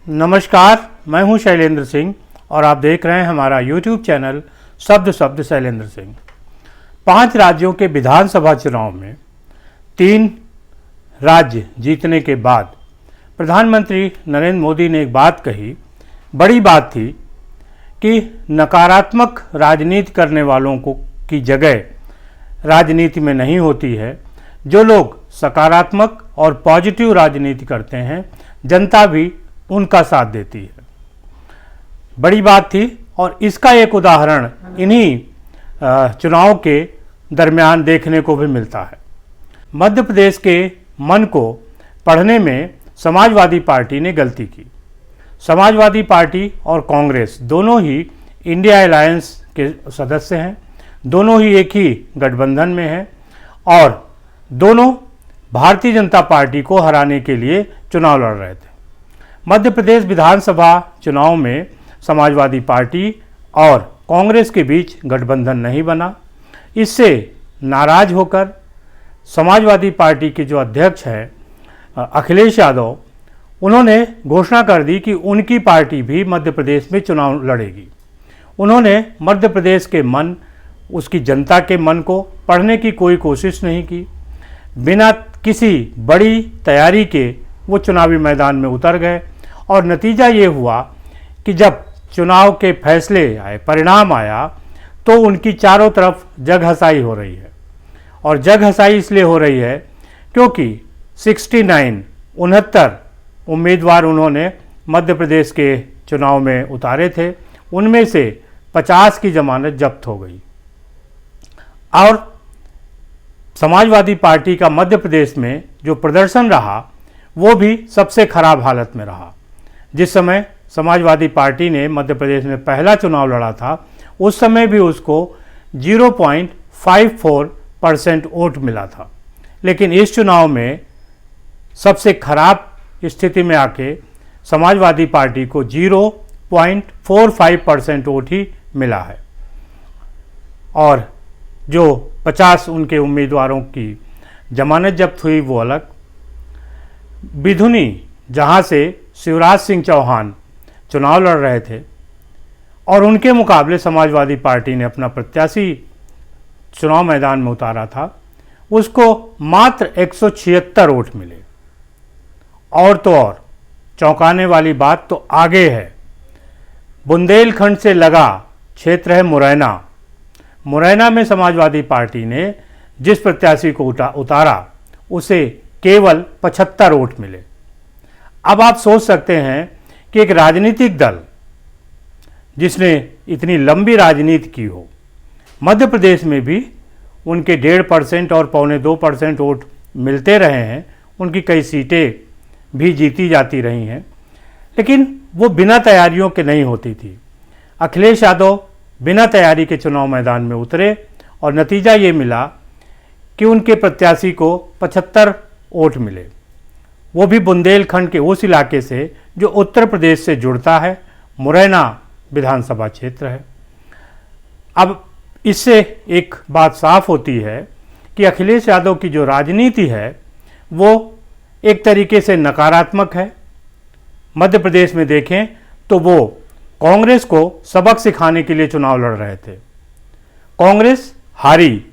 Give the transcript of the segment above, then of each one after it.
नमस्कार, मैं हूं शैलेंद्र सिंह और आप देख रहे हैं हमारा YouTube चैनल शब्द शैलेंद्र सिंह। 5 राज्यों के विधानसभा चुनाव में 3 राज्य जीतने के बाद प्रधानमंत्री नरेंद्र मोदी ने एक बात कही, बड़ी बात थी कि नकारात्मक राजनीति करने वालों को की जगह राजनीति में नहीं होती है। जो लोग सकारात्मक और पॉजिटिव राजनीति करते हैं, जनता भी उनका साथ देती है। बड़ी बात थी और इसका एक उदाहरण इन्हीं चुनाव के दरमियान देखने को भी मिलता है। मध्य प्रदेश के मन को पढ़ने में समाजवादी पार्टी ने गलती की। समाजवादी पार्टी और कांग्रेस दोनों ही इंडिया अलायंस के सदस्य हैं, दोनों ही एक ही गठबंधन में हैं और दोनों भारतीय जनता पार्टी को हराने के लिए चुनाव लड़ रहे थे। मध्य प्रदेश विधानसभा चुनाव में समाजवादी पार्टी और कांग्रेस के बीच गठबंधन नहीं बना। इससे नाराज होकर समाजवादी पार्टी के जो अध्यक्ष हैं अखिलेश यादव, उन्होंने घोषणा कर दी कि उनकी पार्टी भी मध्य प्रदेश में चुनाव लड़ेगी। उन्होंने मध्य प्रदेश के मन, उसकी जनता के मन को पढ़ने की कोई कोशिश नहीं की। बिना किसी बड़ी तैयारी के वो चुनावी मैदान में उतर गए और नतीजा ये हुआ कि जब चुनाव के फैसले आए, परिणाम आया, तो उनकी चारों तरफ जगहसाई हो रही है। और जगहसाई इसलिए हो रही है क्योंकि 69 उम्मीदवार उन्होंने मध्य प्रदेश के चुनाव में उतारे थे, उनमें से 50 की जमानत जब्त हो गई। और समाजवादी पार्टी का मध्य प्रदेश में जो प्रदर्शन रहा वो भी सबसे खराब हालत में रहा। जिस समय समाजवादी पार्टी ने मध्य प्रदेश में पहला चुनाव लड़ा था, उस समय भी उसको 0.54% वोट मिला था। लेकिन इस चुनाव में सबसे खराब स्थिति में आके समाजवादी पार्टी को 0.45% वोट ही मिला है। और जो 50 उनके उम्मीदवारों की जमानत जब्त हुई वो अलग। बिधुनी, जहां से शिवराज सिंह चौहान चुनाव लड़ रहे थे और उनके मुकाबले समाजवादी पार्टी ने अपना प्रत्याशी चुनाव मैदान में उतारा था, उसको मात्र 176 वोट मिले। और तो और चौंकाने वाली बात तो आगे है। बुंदेलखंड से लगा क्षेत्र है मुरैना। मुरैना में समाजवादी पार्टी ने जिस प्रत्याशी को उतारा उसे केवल 75 वोट मिले। अब आप सोच सकते हैं कि एक राजनीतिक दल जिसने इतनी लंबी राजनीति की हो, मध्य प्रदेश में भी उनके 1.5% और 1.25% वोट मिलते रहे हैं, उनकी कई सीटें भी जीती जाती रही हैं, लेकिन वो बिना तैयारियों के नहीं होती थी। अखिलेश यादव बिना तैयारी के चुनाव मैदान में उतरे और नतीजा ये मिला कि उनके प्रत्याशी को 75 वोट मिले, वो भी बुंदेलखंड के उस इलाके से जो उत्तर प्रदेश से जुड़ता है, मुरैना विधानसभा क्षेत्र है। अब इससे एक बात साफ होती है कि अखिलेश यादव की जो राजनीति है वो एक तरीके से नकारात्मक है। मध्य प्रदेश में देखें तो वो कांग्रेस को सबक सिखाने के लिए चुनाव लड़ रहे थे। कांग्रेस हारी,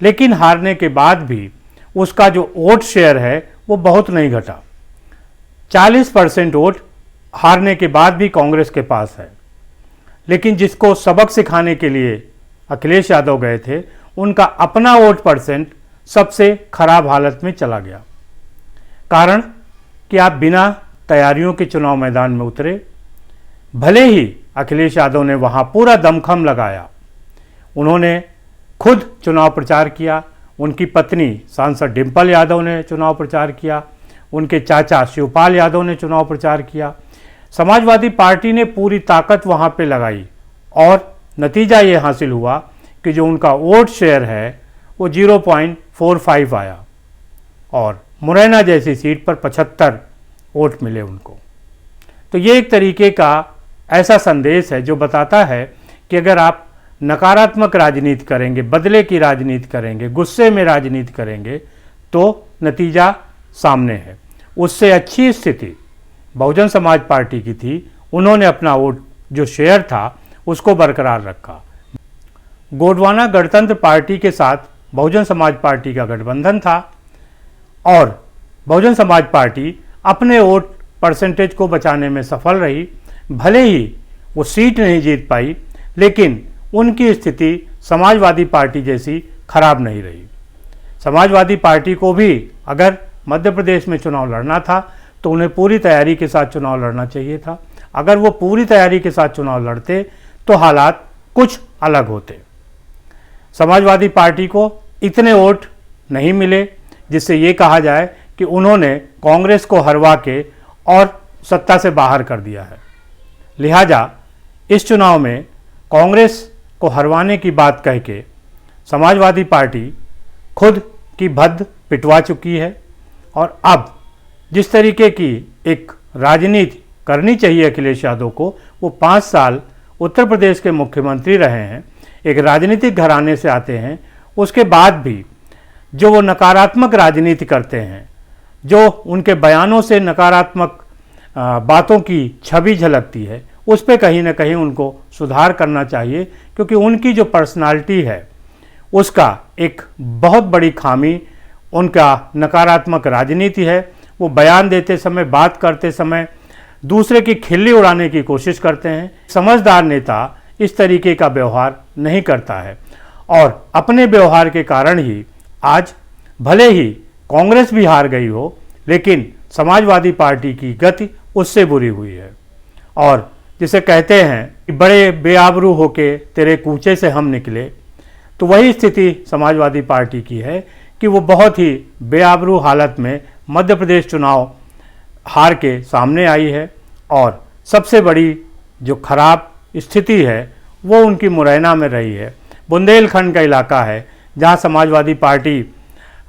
लेकिन हारने के बाद भी उसका जो वोट शेयर है वो बहुत नहीं घटा। 40% वोट हारने के बाद भी कांग्रेस के पास है। लेकिन जिसको सबक सिखाने के लिए अखिलेश यादव गए थे, उनका अपना वोट परसेंट सबसे खराब हालत में चला गया। कारण कि आप बिना तैयारियों के चुनाव मैदान में उतरे। भले ही अखिलेश यादव ने वहाँ पूरा दमखम लगाया, उन्होंने खुद चुनाव प्रचार किया, उनकी पत्नी सांसद डिम्पल यादव ने चुनाव प्रचार किया, उनके चाचा शिवपाल यादव ने चुनाव प्रचार किया। समाजवादी पार्टी ने पूरी ताकत वहाँ पे लगाई और नतीजा ये हासिल हुआ कि जो उनका वोट शेयर है वो 0.45 आया और मुरैना जैसी सीट पर 75 वोट मिले उनको। तो ये एक तरीके का ऐसा संदेश है जो बताता है कि अगर आप नकारात्मक राजनीति करेंगे, बदले की राजनीति करेंगे, गुस्से में राजनीति करेंगे, तो नतीजा सामने है। उससे अच्छी स्थिति बहुजन समाज पार्टी की थी, उन्होंने अपना वोट जो शेयर था उसको बरकरार रखा। गोंडवाना गणतंत्र पार्टी के साथ बहुजन समाज पार्टी का गठबंधन था और बहुजन समाज पार्टी अपने वोट परसेंटेज को बचाने में सफल रही। भले ही वो सीट नहीं जीत पाई, लेकिन उनकी स्थिति समाजवादी पार्टी जैसी खराब नहीं रही। समाजवादी पार्टी को भी अगर मध्य प्रदेश में चुनाव लड़ना था तो उन्हें पूरी तैयारी के साथ चुनाव लड़ना चाहिए था। अगर वो पूरी तैयारी के साथ चुनाव लड़ते तो हालात कुछ अलग होते। समाजवादी पार्टी को इतने वोट नहीं मिले जिससे ये कहा जाए कि उन्होंने कांग्रेस को हरवा के और सत्ता से बाहर कर दिया है। लिहाजा इस चुनाव में कांग्रेस को हरवाने की बात कह के समाजवादी पार्टी खुद की भद्द पिटवा चुकी है और अब जिस तरीके की एक राजनीति करनी चाहिए अखिलेश यादव को, वो 5 साल उत्तर प्रदेश के मुख्यमंत्री रहे हैं, एक राजनीतिक घराने से आते हैं, उसके बाद भी जो वो नकारात्मक राजनीति करते हैं, जो उनके बयानों से नकारात्मक बातों की छवि झलकती है, उस पे कहीं ना कहीं उनको सुधार करना चाहिए, क्योंकि उनकी जो पर्सनालिटी है उसका एक बहुत बड़ी खामी उनका नकारात्मक राजनीति है। वो बयान देते समय, बात करते समय दूसरे की खिल्ली उड़ाने की कोशिश करते हैं। समझदार नेता इस तरीके का व्यवहार नहीं करता है और अपने व्यवहार के कारण ही आज भले ही कांग्रेस भी हार गई हो, लेकिन समाजवादी पार्टी की गति उससे बुरी हुई है। और जिसे कहते हैं कि बड़े बेआबरू होके तेरे कूचे से हम निकले, तो वही स्थिति समाजवादी पार्टी की है कि वो बहुत ही बेआबरू हालत में मध्य प्रदेश चुनाव हार के सामने आई है। और सबसे बड़ी जो खराब स्थिति है वो उनकी मुरैना में रही है। बुंदेलखंड का इलाका है जहां समाजवादी पार्टी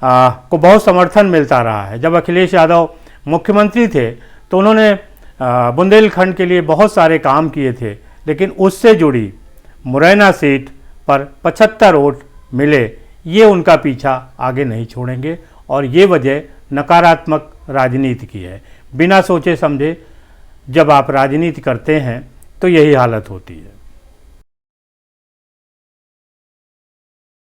को बहुत समर्थन मिलता रहा है। जब अखिलेश यादव मुख्यमंत्री थे तो उन्होंने बुंदेलखंड के लिए बहुत सारे काम किए थे, लेकिन उससे जुड़ी मुरैना सीट पर 75 वोट मिले। ये उनका पीछा आगे नहीं छोड़ेंगे और ये वजह नकारात्मक राजनीति की है। बिना सोचे समझे जब आप राजनीति करते हैं तो यही हालत होती है।